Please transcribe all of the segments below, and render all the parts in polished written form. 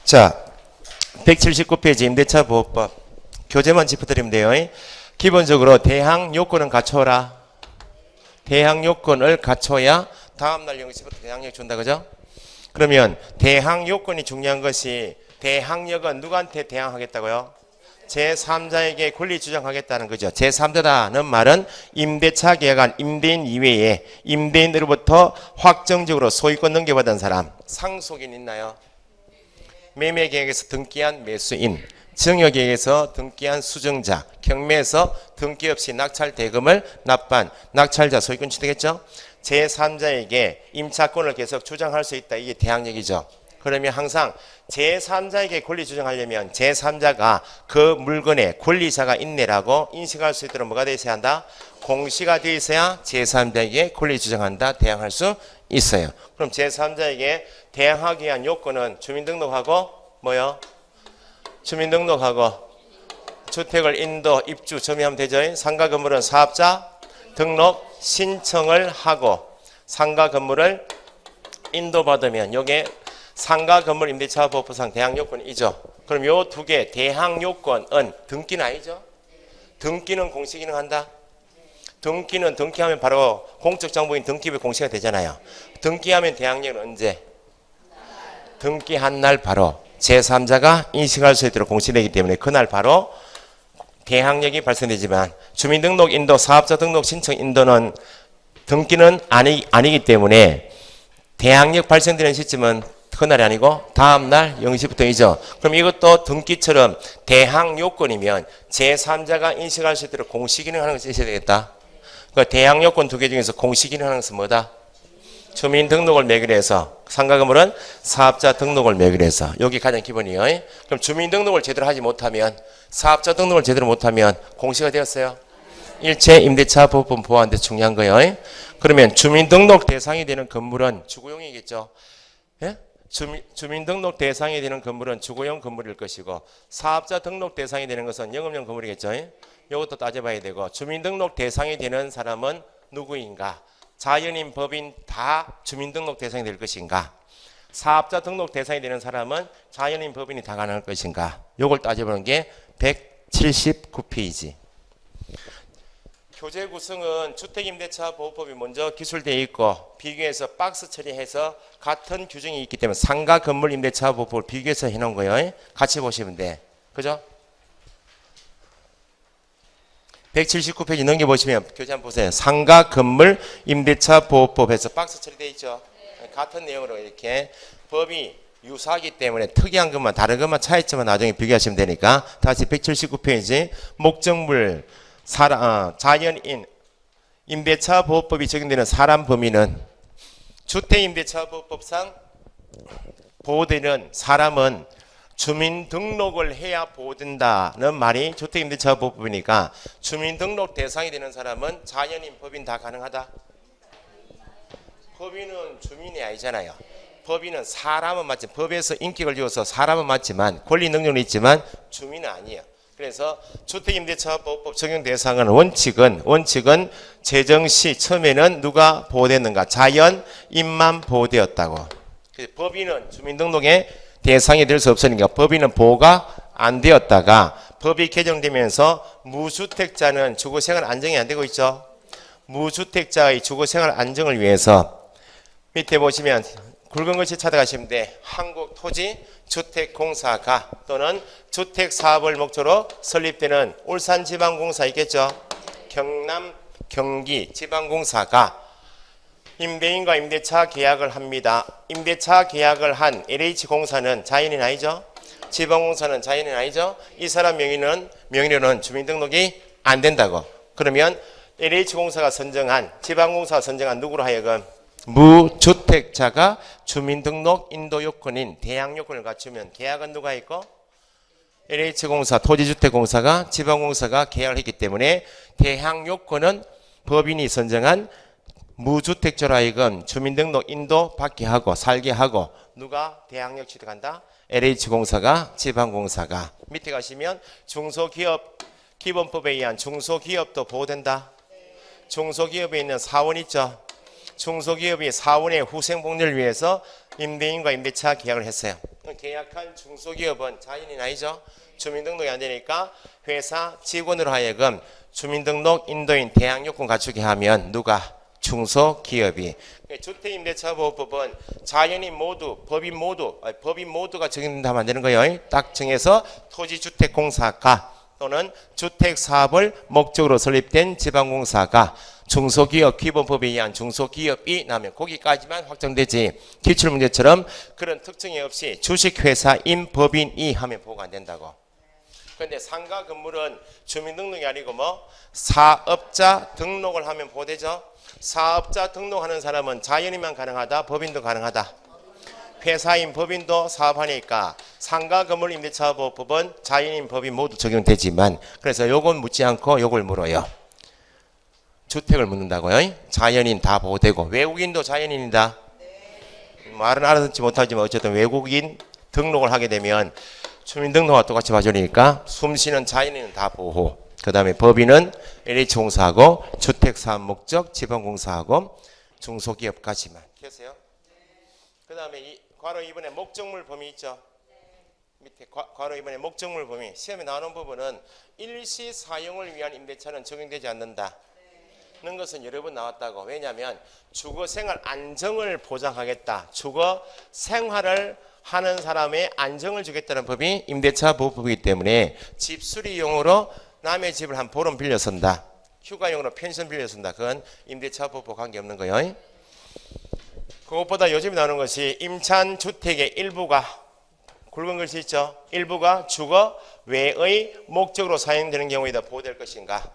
자, 179페이지 임대차 보호법 교재만 짚어드리면 돼요. 기본적으로 대항 요건은 갖춰라. 대항 요건을 갖춰야 다음날 0시부터 대항력 준다, 그죠? 그러면 대항 요건이 중요한 것이 대항력은 누구한테 대항하겠다고요? 제3자에게 권리 주장하겠다는 거죠. 제3자라는 말은 임대차 계약한 임대인 이외에 임대인으로부터 확정적으로 소유권 넘겨받은 사람. 상속인 있나요? 매매계약에서 등기한 매수인, 증여계약에서 등기한 수증자, 경매에서 등기 없이 낙찰 대금을 납부한 낙찰자 소유권 취득했죠. 제3자에게 임차권을 계속 주장할 수 있다. 이게 대항력이죠. 그러면 항상 제3자에게 권리 주장하려면 제3자가 그 물건에 권리자가 있네라고 인식할 수 있도록 뭐가 되어 있어야 한다? 공시가 되어 있어야 제3자에게 권리 주장한다, 대항할 수 있어요. 그럼 제3자에게 대항하기 위한 요건은 주민등록하고 뭐요? 주민등록하고 주택을 인도, 입주, 점유하면 되죠. 상가 건물은 사업자 등록 신청을 하고 상가 건물을 인도받으면 요게 상가 건물 임대차 보호법상 대항 요건이죠. 그럼 요 두 개 대항 요건은 등기는 아니죠? 등기는 공시 기능한다. 등기는 등기하면 바로 공적 정보인 등기부에 공시가 되잖아요. 등기하면 대항력은 언제? 등기한 날 바로 제3자가 인식할 수 있도록 공시되기 때문에 그날 바로 대항력이 발생되지만 주민등록 인도, 사업자 등록 신청 인도는 등기는 아니기 때문에 대항력 발생되는 시점은 그날이 아니고 다음날 0시부터이죠. 그럼 이것도 등기처럼 대항 요건이면 제3자가 인식할 수 있도록 공시 기능하는 것을 있어야 되겠다. 그 대항 요건 두 개 중에서 공시 기능하는 것은 뭐다? 주민등록을 매개해서 상가 건물은 사업자 등록을 매개해서 여기 가장 기본이에요. 그럼 주민등록을 제대로 하지 못하면 사업자 등록을 제대로 못하면 공시가 되었어요. 일체 임대차 보호법 보호하는데 중요한 거예요. 그러면 주민등록 대상이 되는 건물은 주거용이겠죠. 예? 주민등록 대상이 되는 건물은 주거용 건물일 것이고 사업자 등록 대상이 되는 것은 영업용 건물이겠죠. 이것도 따져봐야 되고 주민등록 대상이 되는 사람은 누구인가? 자연인, 법인 다 주민등록 대상이 될 것인가? 사업자 등록 대상이 되는 사람은 자연인, 법인이 다 가능할 것인가? 이걸 따져보는 게 179페이지. 교재 구성은 주택임대차 보호법이 먼저 기술되어 있고 비교해서 박스 처리해서 같은 규정이 있기 때문에 상가 건물 임대차 보호법을 비교해서 해놓은 거예요. 같이 보시면 돼. 그죠? 179페이지 넘겨보시면 교재 한번 보세요. 상가 건물 임대차 보호법에서 박스 처리되어 있죠. 같은 내용으로 이렇게 법이 유사하기 때문에 특이한 것만 다른 것만 차이점만 나중에 비교하시면 되니까 다시 179페이지 목적물 자연인 임대차 보호법이 적용되는 사람 범위는 주택임대차보호법상 보호되는 사람은 주민등록을 해야 보호된다는 말이 주택임대차보호법이니까 주민등록 대상이 되는 사람은 자연인, 법인 다 가능하다. 법인은 주민이 아니잖아요. 법인은 사람은 맞지, 법에서 인격을 지어서 사람은 맞지만 권리 능력은 있지만 주민은 아니에요. 그래서 주택임대차보호법 적용 대상은 원칙은 제정시 처음에는 누가 보호됐는가? 자연인만 보호되었다고. 법인은 주민등록에 대상이 될 수 없으니까 법인은 보호가 안 되었다가 법이 개정되면서 무주택자는 주거생활 안정이 안 되고 있죠. 무주택자의 주거생활 안정을 위해서 밑에 보시면 굵은 글씨 찾아가시면 돼. 한국토지주택공사가 또는 주택사업을 목적으로 설립되는 울산지방공사 있겠죠. 경남, 경기 지방공사가 임대인과 임대차 계약을 합니다. 임대차 계약을 한 LH공사는 자연인 아니죠. 지방공사는 자연인 아니죠. 이 사람 명의로는 주민등록이 안 된다고. 그러면 LH공사가 선정한, 지방공사가 선정한 누구로 하여금 무주택자가 주민등록 인도 요건인 대항 요건을 갖추면 계약은 누가 있고? LH공사, 토지주택공사가, 지방공사가 계약을 했기 때문에 대항 요건은 법인이 선정한 무주택자로 하여금 주민등록 인도 받게 하고 살게 하고 누가 대항력 취득한다? LH공사가, 지방공사가. 밑에 가시면 중소기업 기본법에 의한 중소기업도 보호된다. 중소기업에 있는 사원 있죠. 중소기업이 사원의 후생복리를 위해서 임대인과 임대차 계약을 했어요. 계약한 중소기업은 자연인 아니죠. 주민등록이 안 되니까 회사 직원으로 하여금 주민등록 인도인 대항요건 갖추게 하면 누가? 중소기업이. 주택임대차보호법은 자연인 모두, 법인 모두가 적용된다면 안 되는 거예요. 딱 정해서 토지주택공사가 또는 주택사업을 목적으로 설립된 지방공사가 중소기업 기본법에 의한 중소기업이 나면 거기까지만 확정되지, 기출문제처럼 그런 특징이 없이 주식회사인 법인이 하면 보고가 안 된다고. 그런데 상가 건물은 주민등록이 아니고 사업자 등록을 하면 보호되죠. 사업자 등록하는 사람은 자연인만 가능하다, 법인도 가능하다. 회사인 법인도 사업하니까 상가 건물 임대차보호법은 자연인 법인 모두 적용되지만, 그래서 요건 묻지 않고 요걸 물어요. 주택을 묻는다고요. 자연인 다 보호되고 외국인도 자연인이다. 말은 알아듣지 못하지만 어쨌든 외국인 등록을 하게 되면 주민등록과 똑같이 봐주니까 숨쉬는 자연인은 다 보호. 그 다음에 법인은 LH공사하고 주택사업 목적 지방공사하고 중소기업까지만. 됐어요? 그 다음에 괄호 2번에 목적물 범위 있죠? 밑에 괄호 2번에 목적물 범위. 시험에 나오는 부분은 일시 사용을 위한 임대차는 적용되지 않는다. 는 것은 여러 번 나왔다고. 왜냐하면 주거생활 안정을 보장하겠다. 주거생활을 하는 사람의 안정을 주겠다는 법이 임대차 보호법이기 때문에 집수리용으로 남의 집을 한 보름 빌려 쓴다. 휴가용으로 펜션 빌려 쓴다. 그건 임대차 보호법 관계없는 거예요. 그것보다 요즘 나오는 것이 임차주택의 일부가, 굵은 글씨 있죠? 일부가 주거 외의 목적으로 사용되는 경우에도 보호될 것인가.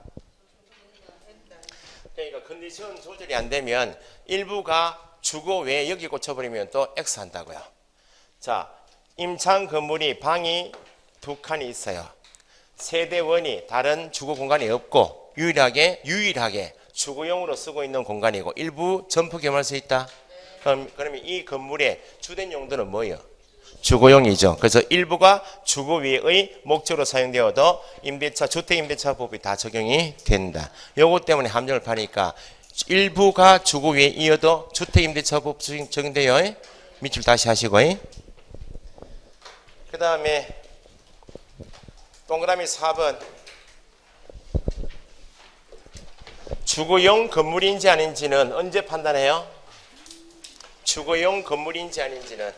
그러니까 컨디션 조절이 안 되면 일부가 주거 외에 여기 꽂혀버리면 또 X 한다고요. 자, 임차한 건물이 방이 2칸이 있어요. 세대원이 다른 주거 공간이 없고 유일하게 주거용으로 쓰고 있는 공간이고 일부 점포 겸할 수 있다. 그러면 이 건물의 주된 용도는 뭐예요? 주거용이죠. 그래서 일부가 주거 외의 목적으로 사용되어도 주택임대차법이 다 적용이 된다. 요것 때문에 함정을 파니까 일부가 주거 외이어도 주택임대차법 적용돼요. 밑줄 다시 하시고. 그 다음에 동그라미 4번. 주거용 건물인지 아닌지는 언제 판단해요? 주거용 건물인지 아닌지는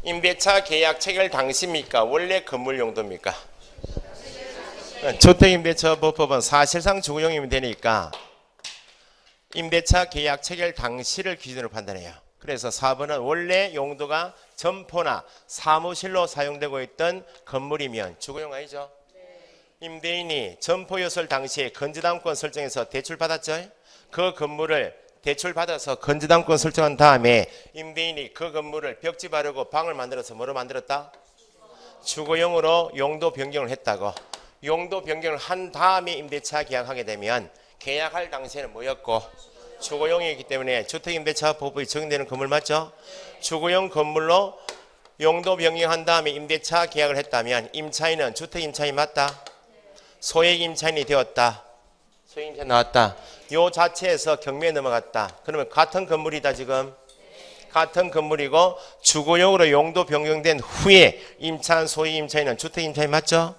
임대차 계약 체결 당시입니까? 원래 건물 용도입니까? 주택임대차법은 사실상 주거용이면 되니까 임대차 계약 체결 당시를 기준으로 판단해요. 그래서 4번은 원래 용도가 점포나 사무실로 사용되고 있던 건물이면 주거용 아니죠? 임대인이 점포였을 당시에 건재당권 설정해서 대출받았죠? 그 건물을 대출받아서 건재당권 설정한 다음에 임대인이 그 건물을 벽지 바르고 방을 만들어서 뭐로 만들었다? 주거용으로 용도 변경을 했다고. 용도 변경을 한 다음에 임대차 계약하게 되면 계약할 당시에는 뭐였고? 주거용이기 때문에 주택임대차법이 적용되는 건물 맞죠? 주거용 건물로 용도 변경한 다음에 임대차 계약을 했다면 임차인은 주택임차인 맞다? 소액임차인이 되었다. 소액임차인 나왔다. 요 자체에서 경매에 넘어갔다. 그러면 같은 건물이다 지금. 같은 건물이고 주거용으로 용도 변경된 후에 임차한 소액임차인은 주택임차인 맞죠?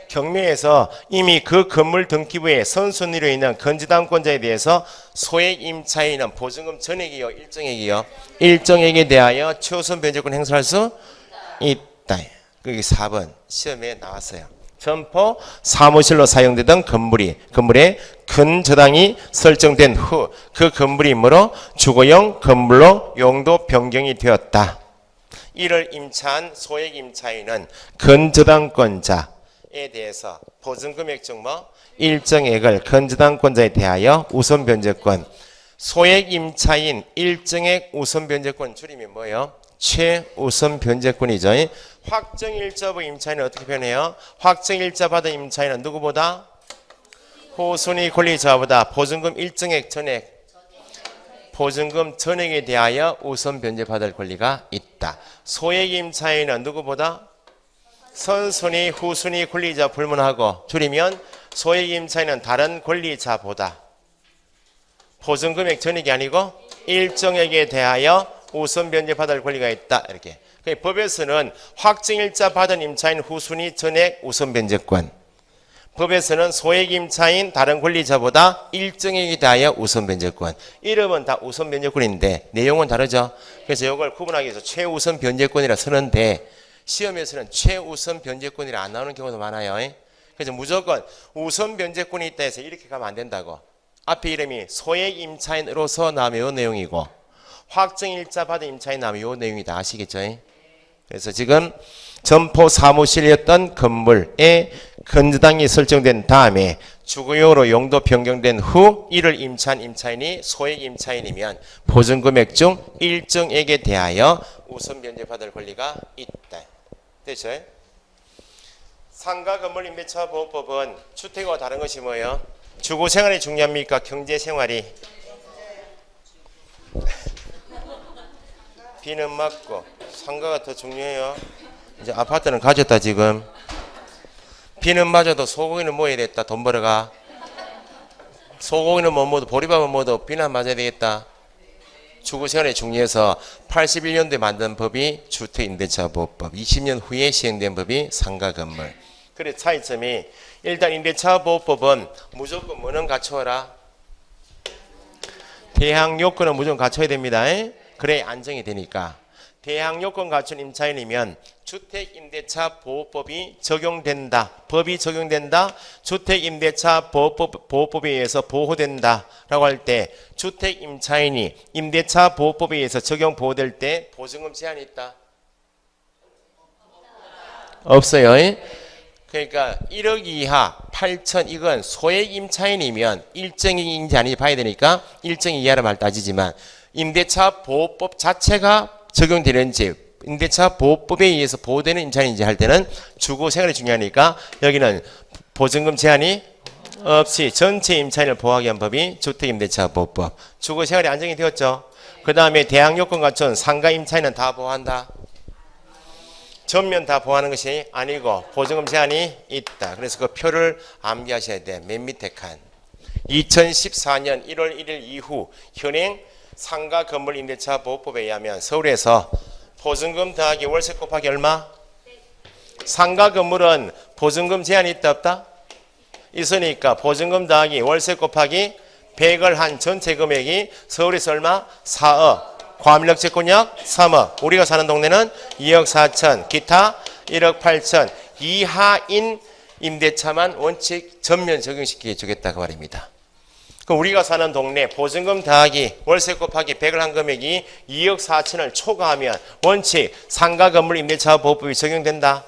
경매에서 이미 그 건물 등기부에 선순위로 있는 건재당권자에 대해서 소액임차인은 보증금 전액이요 일정액이요? 일정액에 대하여 최우선 변제권 행사할 수 있다. 그게 4번 시험에 나왔어요. 점포 사무실로 사용되던 건물에 건저당이 설정된 후 그 건물이 뭐로 주거용 건물로 용도 변경이 되었다. 이를 임차한 소액임차인은 건저당권자에 대해서 보증금액 중 일정액을 건저당권자에 대하여 우선 변제권, 소액임차인 일정액 우선 변제권 줄임이 뭐예요? 최우선 변제권이죠. 확정일자부 임차인은 어떻게 표현해요? 확정일자 받은 임차인은 누구보다? 후순위 권리자보다 보증금 일정액 전액, 보증금 전액에 대하여 우선 변제받을 권리가 있다. 소액임차인은 누구보다? 선순위, 후순위 권리자 불문하고 줄이면 소액임차인은 다른 권리자보다 보증금액 전액이 아니고 일정액에 대하여 우선 변제받을 권리가 있다. 이렇게. 법에서는 확정일자 받은 임차인 후순위 전액 우선 변제권. 법에서는 소액 임차인 다른 권리자보다 일정액에 대하여 우선 변제권. 이름은 다 우선 변제권인데 내용은 다르죠. 그래서 이걸 구분하기 위해서 최우선 변제권이라 쓰는데 시험에서는 최우선 변제권이라 안 나오는 경우도 많아요. 그래서 무조건 우선 변제권이 있다 해서 이렇게 가면 안 된다고. 앞에 이름이 소액 임차인으로서 나오면 이 내용이고 확정일자 받은 임차인 나오면 이 내용이다. 아시겠죠? 그래서 지금 점포 사무실이었던 건물에 건조당이 설정된 다음에 주거용으로 용도 변경된 후 이를 임차한 임차인이 소액 임차인이면 보증금액 중 일정액에 대하여 우선 변제받을 권리가 있다. 됐죠? 상가 건물 임대차 보호법은 주택과 다른 것이 뭐예요? 주거 생활이 중요합니까? 경제 생활이? 비는 맞고 상가가 더 중요해요. 이제 아파트는 가졌다 지금. 비는 맞아도 소고기는 뭐해야 됐다. 돈 벌어가. 소고기는 못 먹어도 보리밥은 먹어도 비는 맞아야 되겠다. 주거생활이 중요해서 81년도에 만든 법이 주택임대차보호법, 20년 후에 시행된 법이 상가건물. 그래 차이점이 일단 임대차보호법은 무조건 뭐는 갖춰라. 대항 요건은 무조건 갖춰야 됩니다. 그래야 안정이 되니까. 대항 요건 갖춘 임차인이면 주택임대차보호법이 적용된다. 법이 적용된다. 주택임대차보호법에 의해서 보호된다. 라고 할 때 주택임차인이 임대차보호법에 의해서 적용 보호될 때 보증금 제한이 있다. 없어요. 그러니까 1억 이하 8천 이건 소액 임차인이면 일정인지 아닌지 봐야 되니까 일정 이하로 말 따지지만 임대차 보호법 자체가 적용되는지 임대차 보호법에 의해서 보호되는 임차인인지 할 때는 주거 생활이 중요하니까 여기는 보증금 제한이 없이 전체 임차인을 보호하기 위한 법이 주택임대차 보호법. 주거 생활이 안정이 되었죠. 그 다음에 대항 요건 갖춘 상가 임차인은 다 보호한다. 전면 다 보호하는 것이 아니고 보증금 제한이 있다. 그래서 그 표를 암기하셔야 돼. 맨 밑에 칸. 2014년 1월 1일 이후 현행 상가 건물 임대차 보호법에 의하면 서울에서 보증금 더하기 월세 곱하기 얼마? 상가 건물은 보증금 제한이 있다 없다? 있으니까 보증금 더하기 월세 곱하기 100을 한 전체 금액이 서울에서 얼마? 4억. 과밀력 채권약 3억. 우리가 사는 동네는 2억 4천. 기타 1억 8천. 이하인 임대차만 원칙 전면 적용시켜 주겠다 그 말입니다. 그럼 우리가 사는 동네 보증금 더하기 월세 곱하기 100을 한 금액이 2억 4천을 초과하면 원칙 상가 건물 임대차 보호법이 적용된다.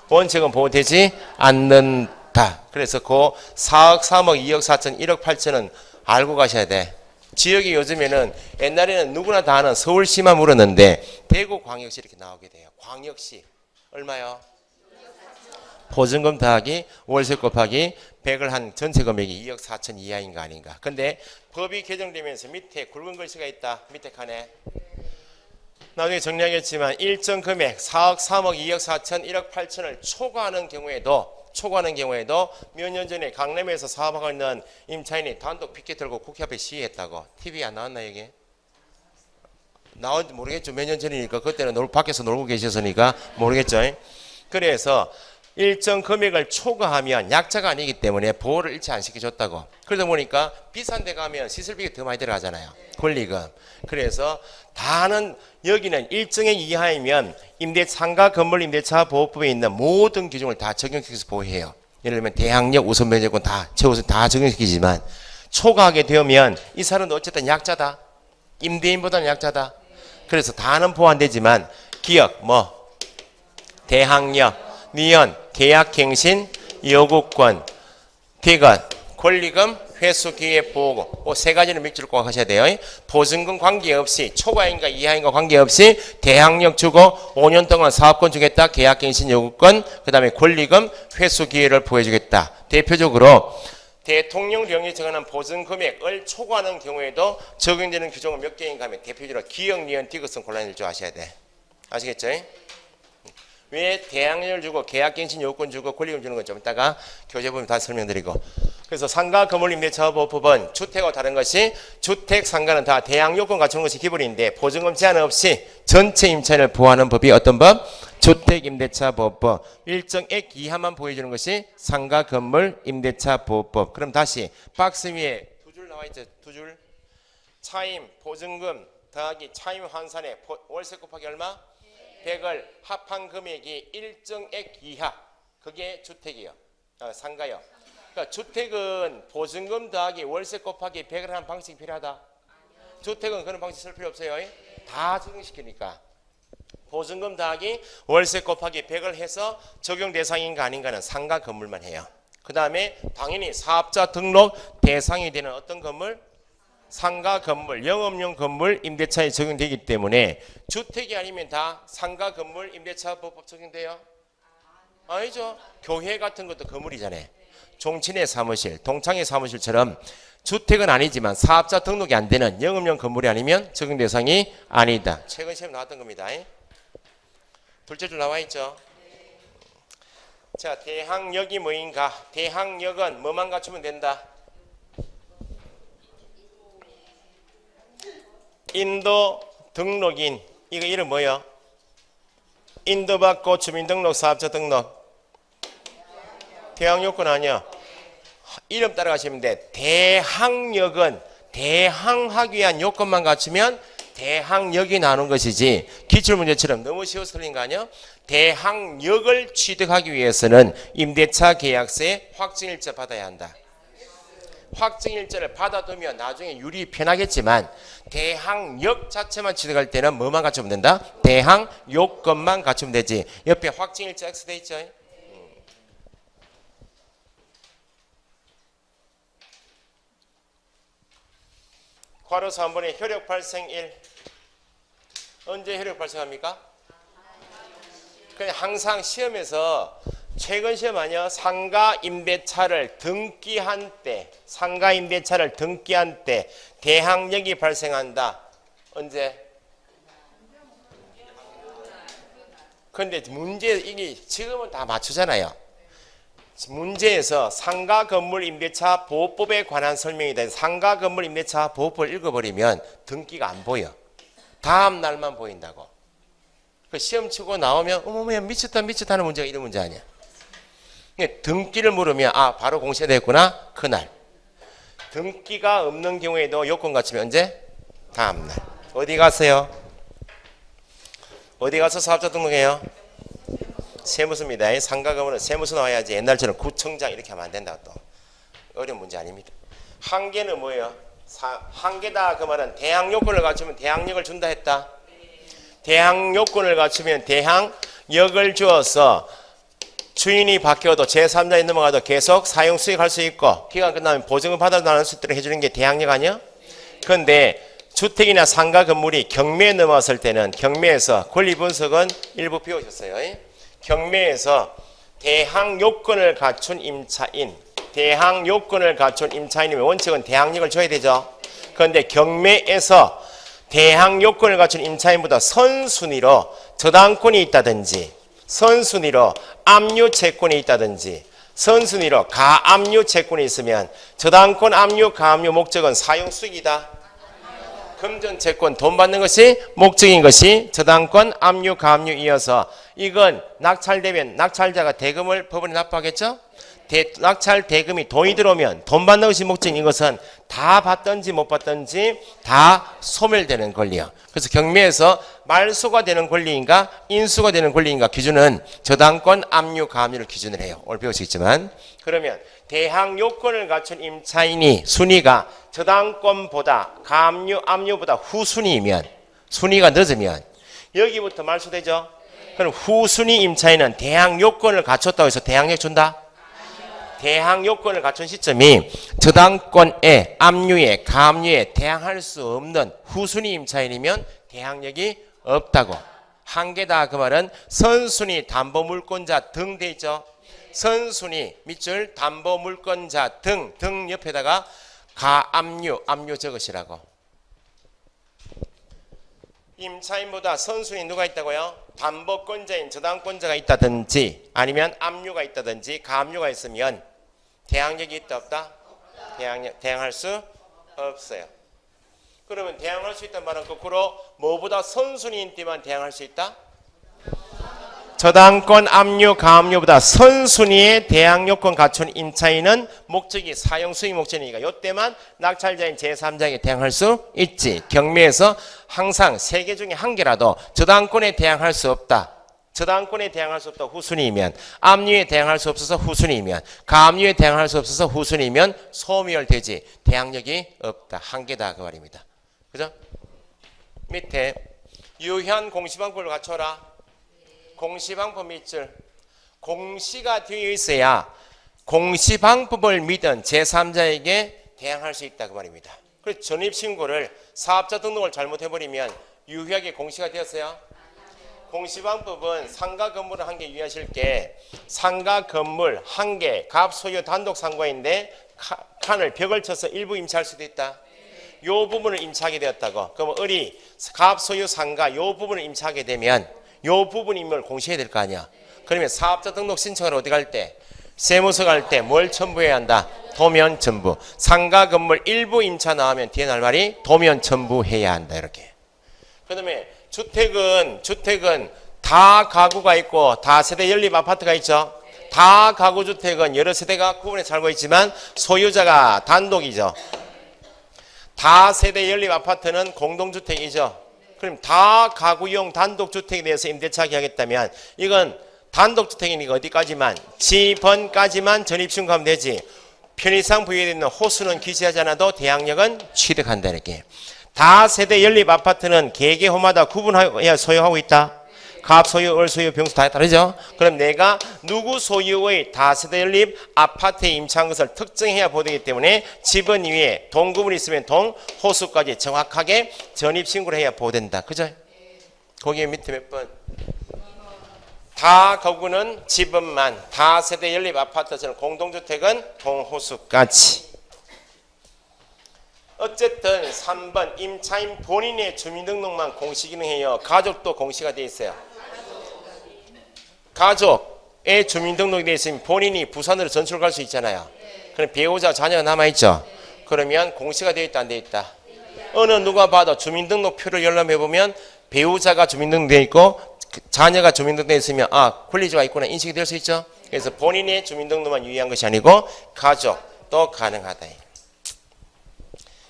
원칙은 보호되지 않는다. 그래서 그 4억 3억 2억 4천 1억 8천은 알고 가셔야 돼. 지역이 요즘에는 옛날에는 누구나 다 아는 서울시만 물었는데 대구광역시 이렇게 나오게 돼요. 광역시 얼마요? 보증금 더하기 월세 곱하기 100을 한 전체 금액이 2억 4천 이하인 거 아닌가. 근데 법이 개정되면서 밑에 굵은 글씨가 있다. 밑에 칸에. 나중에 정리하겠지만 일정 금액 4억 3억 2억 4천 1억 8천을 초과하는 경우에도 몇 년 전에 강남에서 사업하고 있는 임차인이 단독 피켓 들고 국회 앞에 시위했다고. TV에 안 나왔나 이게? 나온지 모르겠죠. 몇 년 전이니까 그때는 밖에서 놀고 계셨으니까 모르겠죠. 그래서 일정 금액을 초과하면 약자가 아니기 때문에 보호를 일체 안 시켜줬다고. 그러다 보니까 비싼 데 가면 시설비가 더 많이 들어가잖아요. 권리금. 그래서 다는 여기는 일정액 이하이면 상가 건물 임대차 보호법에 있는 모든 규정을 다 적용시켜서 보호해요. 예를 들면 대항력 우선 변제권 다 최우선 다 적용시키지만 초과하게 되면 이 사람은 어쨌든 약자다. 임대인보다는 약자다. 그래서 다는 보호 안 되지만 기억 대항력 니은 계약갱신 요구권 기간 권리금 회수 기회 보호고 세 가지는 밑줄 꼭 하셔야 돼요. 보증금 관계없이 초과인가 이하인가 관계없이 대항력 주고 5년 동안 사업권 주겠다. 계약갱신 요구권 그 다음에 권리금 회수 기회를 보호해 주겠다. 대표적으로 대통령령이 정하는 보증금액을 초과하는 경우에도 적용되는 규정은 몇 개인가 하면 대표적으로 기억, 니은, 디귿은 곤란일 줄 아셔야 돼. 아시겠죠? 왜 대항력을 주고 계약갱신 요건 주고 권리금 주는 건 좀 이따가 교재 보면 다 설명드리고 그래서 상가 건물 임대차 보호법은 주택과 다른 것이 주택 상가는 다 대항 요건 갖추는 것이 기본인데 보증금 제한 없이 전체 임차인을 보호하는 법이 어떤 법? 주택 임대차 보호법. 일정 액 이하만 보여주는 것이 상가 건물 임대차 보호법. 그럼 다시 박스 위에 두 줄 나와 있죠. 두 줄. 차임 보증금 더하기 차임 환산에 월세 곱하기 얼마? 100을 합한 금액이 일정 액 이하. 그게 주택이요. 상가요. 그러니까 주택은 보증금 더하기 월세 곱하기 100을 하는 방식이 필요하다. 주택은 그런 방식 쓸 필요 없어요. 다 적용시키니까. 보증금 더하기 월세 곱하기 100을 해서 적용 대상인가 아닌가는 상가 건물만 해요. 그 다음에 당연히 사업자 등록 대상이 되는 어떤 건물? 상가 건물, 영업용 건물 임대차에 적용되기 때문에 주택이 아니면 다 상가 건물 임대차 보호법 적용돼요? 아니죠. 교회 같은 것도 건물이잖아요. 종친의 사무실, 동창의 사무실처럼 주택은 아니지만 사업자 등록이 안 되는 영업용 건물이 아니면 적용 대상이 아니다. 최근 시험 나왔던 겁니다. 둘째 줄 나와 있죠. 자, 대항력이 뭐인가? 대항력은 뭐만 갖추면 된다? 인도 등록인. 이거 이름 뭐요? 인도받고 주민등록 사업자 등록. 대항요건 아니야. 이름 따라가시면 돼. 대항력은 대항하기 위한 요건만 갖추면 대항력이 나오는 것이지 기출문제처럼 너무 쉬워서 틀린 거 아니야? 대항력을 취득하기 위해서는 임대차 계약서에 확정일자 받아야 한다. 확정일자를 받아두면 나중에 유리 편하겠지만 대항력 자체만 취득할 때는 뭐만 갖추면 된다? 대항요건만 갖추면 되지. 옆에 확정일자 X 돼 있죠? 괄호 3번에 효력 발생 1. 언제 효력 발생합니까? 그냥 항상 시험에서 최근 시험 아니야? 상가 임대차를 등기한 때, 상가 임대차를 등기한 때 대항력이 발생한다. 언제? 근데 문제 이게 지금은 다 맞추잖아요. 문제에서 상가 건물 임대차 보호법에 관한 설명이 된 상가 건물 임대차 보호법을 읽어버리면 등기가 안 보여. 다음 날만 보인다고. 그 시험 치고 나오면 어머머 미쳤다 미쳤다는 문제가 이런 문제 아니야. 등기를 물으면 아 바로 공시됐구나 그날. 등기가 없는 경우에도 요건 갖추면 언제? 다음 날. 어디 가세요? 어디 가서 사업자 등록해요? 세무서입니다. 상가 건물은 세무서 나와야지. 옛날처럼 구청장 이렇게 하면 안 된다. 또 어려운 문제 아닙니다. 한계는 뭐예요? 한계다 그 말은 대항 요건을 갖추면 대항력을 준다 했다. 대항 요건을 갖추면 대항력을 주어서 주인이 바뀌어도 제3자에 넘어가도 계속 사용 수익할 수 있고 기간 끝나면 보증금 받아 나눌 수 있도록 해주는 게 대항력 아니야? 그런데 주택이나 상가 건물이 경매에 넘어왔을 때는 경매에서 권리 분석은 일부 배우셨어요. 경매에서 대항 요건을 갖춘 임차인, 대항 요건을 갖춘 임차인이면 원칙은 대항력을 줘야 되죠. 그런데 경매에서 대항 요건을 갖춘 임차인보다 선순위로 저당권이 있다든지 선순위로 압류 채권이 있다든지 선순위로 가압류 채권이 있으면 저당권 압류 가압류 목적은 사용 수익이다. 금전 채권 돈 받는 것이 목적인 것이 저당권 압류 가압류 이어서 이건 낙찰되면 낙찰자가 대금을 법원에 납부하겠죠. 낙찰 대금이 돈이 들어오면 돈 받는 것이 목적인 이것은 다 받든지 못 받든지 다 소멸되는 권리요. 그래서 경매에서 말소가 되는 권리인가 인수가 되는 권리인가 기준은 저당권 압류 가압류를 기준으로 해요. 오늘 배우시겠지만 그러면 대항 요건을 갖춘 임차인이 순위가 저당권보다 가압류 압류보다 후순위이면 순위가 늦으면 여기부터 말소되죠. 그럼 후순위 임차인은 대항 요건을 갖췄다고 해서 대항력 준다? 대항 요건을 갖춘 시점이 저당권에 압류에 가압류에 대항할 수 없는 후순위 임차인이면 대항력이 없다고. 한계다 그 말은 선순위 담보물권자 등 돼 있죠. 선순위 밑줄 담보물권자 등 옆에다가 가압류 압류 적으시라고. 임차인보다 선순위 누가 있다고요? 담보권자인 저당권자가 있다든지 아니면 압류가 있다든지 가압류가 있으면 대항력이 있다 없다? 대항할 수 없어요. 그러면 대항할 수 있다는 말은 거꾸로 뭐보다 선순위인 때만 대항할 수 있다? 저당권, 압류, 가압류보다 선순위의 대항 요건 갖춘 임차인은 목적이 사용수의 목적이니까 이때만 낙찰자인 제3자에게 대항할 수 있지. 경매에서 항상 3개 중에 1개라도 저당권에 대항할 수 없다. 저당권에 대항할 수 없다 후순위이면, 압류에 대항할 수 없어서 후순위이면, 가압류에 대항할 수 없어서 후순위이면 소멸되지. 대항력이 없다. 1개다 그 말입니다. 그죠? 밑에 유효한 공시방법을 갖춰라. 공시방법 밑줄. 공시가 되어 있어야 공시방법을 믿은 제3자에게 대항할 수 있다 그 말입니다. 그래서 전입신고를 사업자 등록을 잘못해버리면 유효하게 공시가 되었어요? 공시방법은 상가 건물을 1개 유의하실 게 상가 건물 1개 갑 소유 단독 상가인데 칸을 벽을 쳐서 일부 임차할 수도 있다. 요 부분을 임차하게 되었다고. 그럼 을이 갑 소유 상가 요 부분을 임차하게 되면 요 부분임을 공시해야 될 거 아니야. 그러면 사업자 등록 신청을 어디 갈 때? 세무서 갈 때 뭘 첨부해야 한다? 도면 첨부. 상가 건물 일부 임차 나오면 뒤에 날 말이 도면 첨부해야 한다. 이렇게. 그 다음에 주택은 다 가구가 있고 다세대 연립 아파트가 있죠. 다 가구 주택은 여러 세대가 구분해 살고 있지만 소유자가 단독이죠. 다세대 연립 아파트는 공동주택이죠. 그럼 다 가구용 단독주택에 대해서 임대차 계약했다면 이건 단독주택이니까 어디까지만? 지번까지만 전입신고하면 되지. 편의상 부여되어 있는 호수는 기재하지 않아도 대항력은 취득한다 이렇게. 다세대 연립 아파트는 개개호마다 구분하여 소유하고 있다. 갑 소유, 을 소유, 병수 다 다르죠. 그럼 내가 누구 소유의 다세대 연립 아파트에 임차한 것을 특정해야 보되기 때문에 지번 위에 동구분이 있으면 동, 호수까지 정확하게 전입신고를 해야 보된다. 그죠? 거기 밑에 몇 번? 다 가구는 지번만, 다세대 연립 아파트처럼 공동주택은 동호수까지. 어쨌든 3번 임차인 본인의 주민등록만 공시기능해요. 가족도 공시가 되어 있어요. 가족의 주민등록이 되어 있으면 본인이 부산으로 전출 갈 수 있잖아요. 그럼 배우자 자녀가 남아있죠. 그러면 공시가 되어 있다 안 되어 있다. 어느 누가 봐도 주민등록표를 열람해보면 배우자가 주민등록되어 있고 자녀가 주민등록되어 있으면 아 권리자가 있구나 인식이 될 수 있죠. 그래서 본인의 주민등록만 유의한 것이 아니고 가족도 가능하다.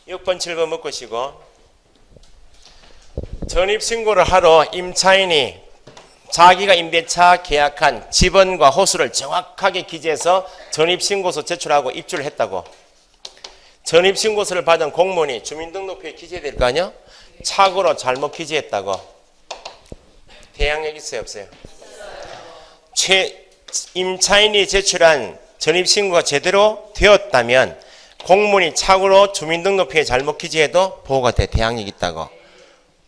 6번 7번 묶으시고 전입신고를 하러 임차인이 자기가 임대차 계약한 지번과 호수를 정확하게 기재해서 전입신고서 제출하고 입주를 했다고. 전입신고서를 받은 공무원이 주민등록표에 기재될 거 아니야? 착오로 잘못 기재했다고. 대항력 있어요 없어요? 임차인이 제출한 전입신고가 제대로 되었다면 공무원이 착오로 주민등록표에 잘못 기재해도 보호가 돼. 대항력이 있다고.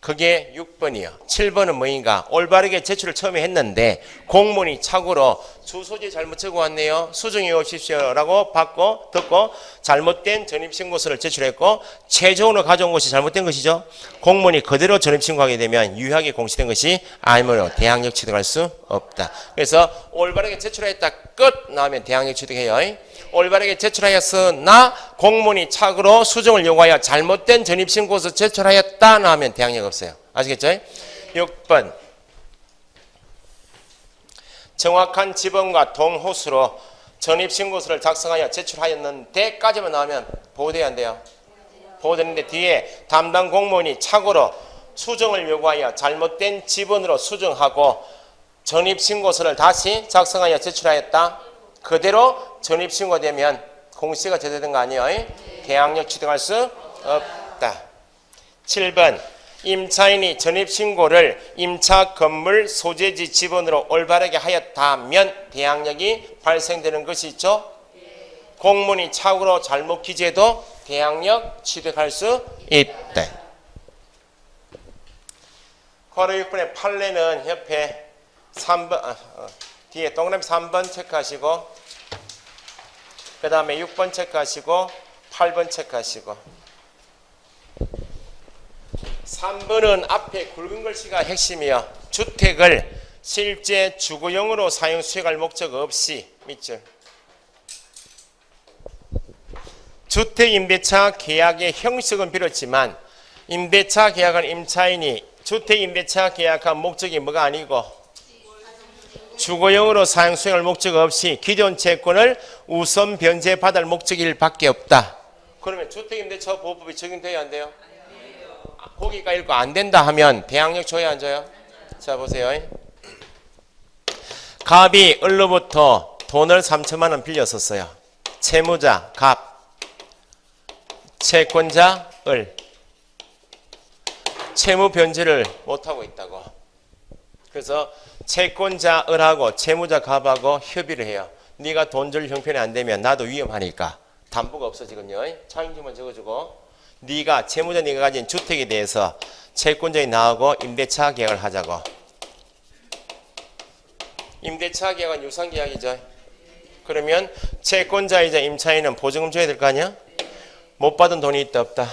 그게 6번이요. 7번은 뭐인가? 올바르게 제출을 처음에 했는데 공무원이 착오로 주소지 잘못 적어왔네요. 수정해 오십시오 라고 받고 듣고 잘못된 전입신고서를 제출했고 최종으로 가져온 것이 잘못된 것이죠. 공무원이 그대로 전입신고하게 되면 유효하게 공시된 것이 아니므로 대항력 취득할 수 없다. 그래서 올바르게 제출했다 끝 나오면 대항력 취득해요. 올바르게 제출하였으나 공무원이 착오로 수정을 요구하여 잘못된 전입신고서 제출하였다 나오면 대항력 없어요. 아시겠죠? 6번 정확한 지번과 동호수로 전입신고서를 작성하여 제출하였는데까지만 나오면 보호돼야 안 돼요? 보호되는데 뒤에 담당 공무원이 착오로 수정을 요구하여 잘못된 지번으로 수정하고 전입신고서를 다시 작성하여 제출하였다. 그대로 전입신고되면 공시가 제대로 된 거 아니에요? 대항력 취득할 수 없다. 7번 임차인이 전입신고를 임차 건물 소재지 지번으로 올바르게 하였다면 대항력이 발생되는 것이 있죠. 공무원이 착오로 잘못 기재해도 대항력 취득할 수 있다. 괄호 6번의 판례는 옆에 3번 뒤에 동그라미 3번 체크하시고 그 다음에 6번 체크하시고 8번 체크하시고 3번은 앞에 굵은 글씨가 핵심이요. 주택을 실제 주거용으로 사용 수익할 목적 없이 밑줄 주택임대차 계약의 형식은 비롯지만 임대차 계약한 임차인이 주택임대차 계약한 목적이 뭐가 아니고 주거용으로 사용 수행할 목적 없이 기존 채권을 우선 변제받을 목적일 밖에 없다. 그러면 주택임대차 보호법이 적용돼야 안 돼요? 거기가 읽고 안 된다 하면 대항력 줘야 안 줘요? 자 보세요. 갑이 을로부터 돈을 3천만 원 빌렸었어요. 채무자 갑, 채권자 을. 채무 변제를 못하고 있다고. 그래서 채권자 을하고 채무자 갑하고 협의를 해요. 네가 돈 줄 형편이 안 되면 나도 위험하니까 담보가 없어지거든요. 차용증만 적어주고 네가 채무자 네가 가진 주택에 대해서 채권자에 나오고 임대차 계약을 하자고. 임대차 계약은 유상계약이죠. 그러면 채권자이자 임차인은 보증금 줘야 될 거 아니야? 못 받은 돈이 있다 없다?